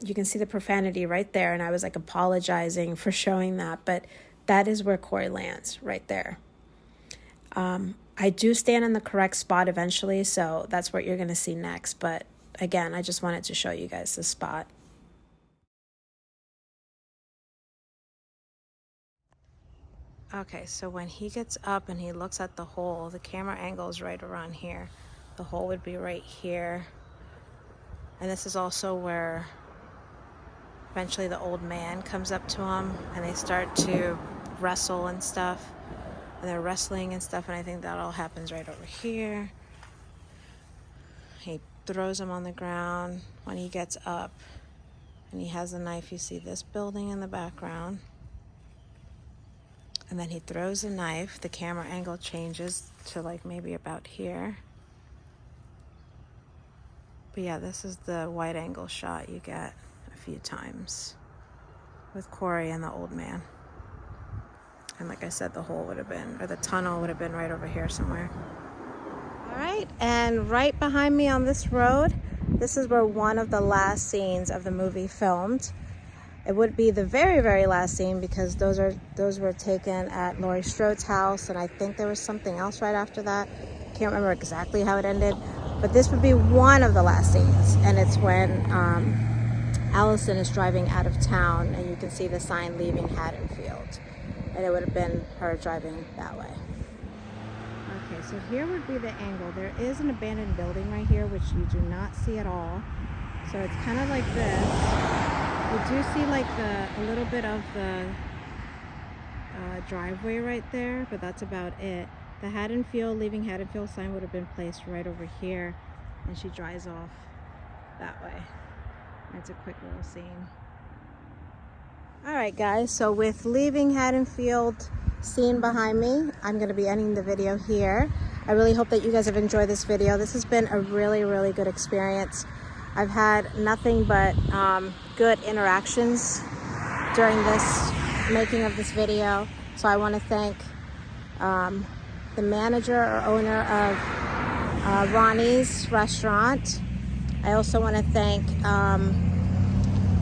you can see the profanity right there. And I was like apologizing for showing that, but that is where Cory lands right there. I do stand in the correct spot eventually, so that's what you're going to see next. But again, I just wanted to show you guys the spot. Okay, so when he gets up and he looks at the hole, the camera angle is right around here. The hole would be right here. And this is also where eventually the old man comes up to him and they start to wrestle and stuff. And they're wrestling and stuff, and I think that all happens right over here. He throws him on the ground when he gets up. And he has a knife. You see this building in the background. And then he throws the knife. The camera angle changes to like maybe about here. But yeah, this is the wide angle shot you get a few times with Cory and the old man. And like I said, the hole would have been, or the tunnel would have been right over here somewhere. All right, and right behind me on this road, this is where one of the last scenes of the movie filmed. It would be the very, very last scene because those were taken at Laurie Strode's house, and I think there was something else right after that. Can't remember exactly how it ended, but this would be one of the last scenes, and it's when Allison is driving out of town, and you can see the sign leaving Haddonfield. And it would have been her driving that way. Okay, so here would be the angle. There is an abandoned building right here, which you do not see at all. So it's kind of like this. You do see like a little bit of the driveway right there, but that's about it. The Haddonfield, leaving Haddonfield sign would have been placed right over here, and she drives off that way. It's a quick little scene. Alright guys, so with leaving Haddonfield scene behind me, I'm going to be ending the video here. I really hope that you guys have enjoyed this video. This has been a really, really good experience. I've had nothing but good interactions during this making of this video. So I want to thank the manager or owner of Ronnie's restaurant. I also want to thank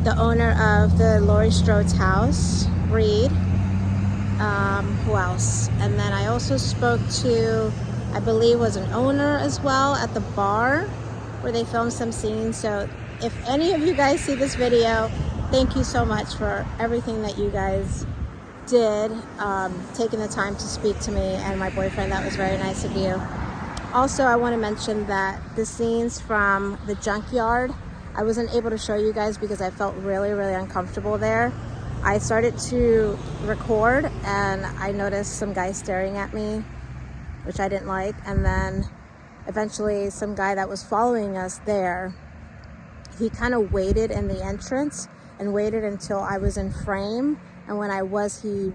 the owner of the Laurie Strode's house, Reed. Who else? And then I also spoke to, I believe was an owner as well at the bar where they filmed some scenes. So if any of you guys see this video, thank you so much for everything that you guys did, taking the time to speak to me and my boyfriend. That was very nice of you. Also, I want to mention that the scenes from the junkyard, I wasn't able to show you guys because I felt really, really uncomfortable there. I started to record and I noticed some guy staring at me, which I didn't like. And then eventually some guy that was following us there, he kind of waited in the entrance and waited until I was in frame. And when I was, he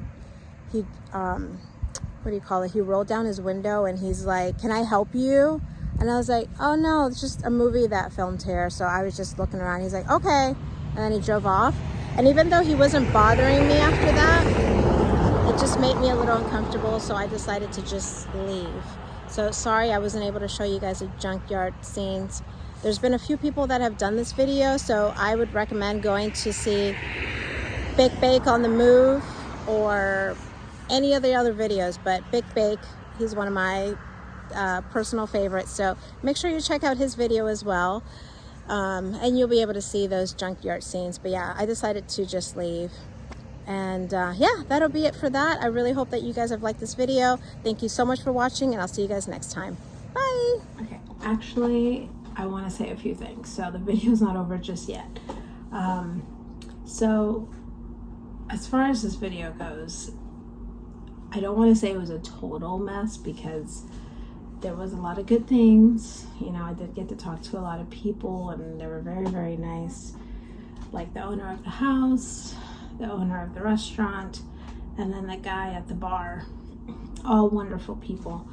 what do you call it? He rolled down his window and he's like, "Can I help you?" And I was like, "Oh no, it's just a movie that filmed here." So I was just looking around. He's like, "Okay." And then he drove off. And even though he wasn't bothering me after that, it just made me a little uncomfortable. So I decided to just leave. So sorry I wasn't able to show you guys the junkyard scenes. There's been a few people that have done this video. So I would recommend going to see Bake Bake on the Move or any of the other videos. But Big Bake, he's one of my personal favorites, so make sure you check out his video as well, and you'll be able to see those junkyard scenes. But yeah, I decided to just leave, and yeah, that'll be it for that. I really hope that you guys have liked this video. Thank you so much for watching, and I'll see you guys next time. Bye. Okay, actually I want to say a few things, so the video's not over just yet. So as far as this video goes, I don't want to say it was a total mess because there was a lot of good things. You know, I did get to talk to a lot of people and they were very, very nice. Like the owner of the house, the owner of the restaurant, and then the guy at the bar. All wonderful people.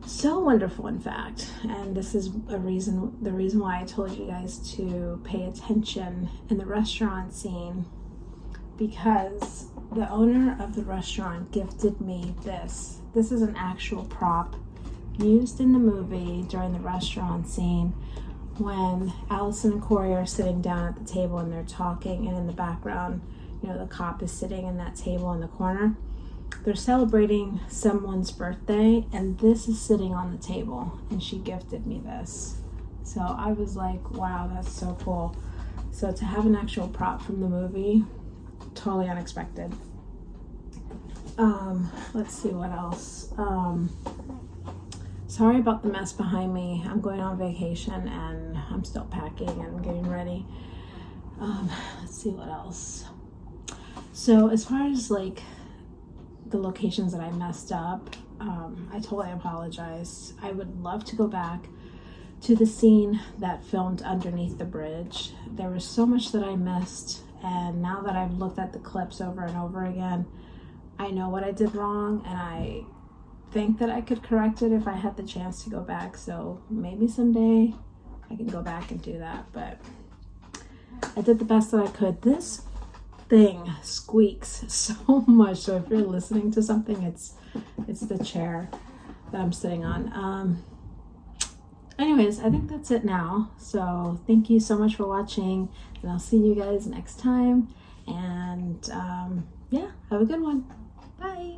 So wonderful, in fact. And this is the reason why I told you guys to pay attention in the restaurant scene, because the owner of the restaurant gifted me this. This is an actual prop used in the movie during the restaurant scene when Allison and Cory are sitting down at the table and they're talking, and in the background, you know, the cop is sitting in that table in the corner. They're celebrating someone's birthday and this is sitting on the table, and she gifted me this. So I was like, wow, that's so cool. So to have an actual prop from the movie, totally unexpected. Let's see what else. Sorry about the mess behind me. I'm going on vacation and I'm still packing and getting ready. Let's see what else. So as far as like the locations that I messed up, I totally apologize. I would love to go back to the scene that filmed underneath the bridge. There was so much that I missed, and now that I've looked at the clips over and over again, I know what I did wrong, and I think that I could correct it if I had the chance to go back. So maybe someday I can go back and do that, but I did the best that I could. This thing squeaks so much, so if you're listening to something, it's the chair that I'm sitting on. Anyways, I think that's it now. So thank you so much for watching, and I'll see you guys next time. And yeah, have a good one. Bye.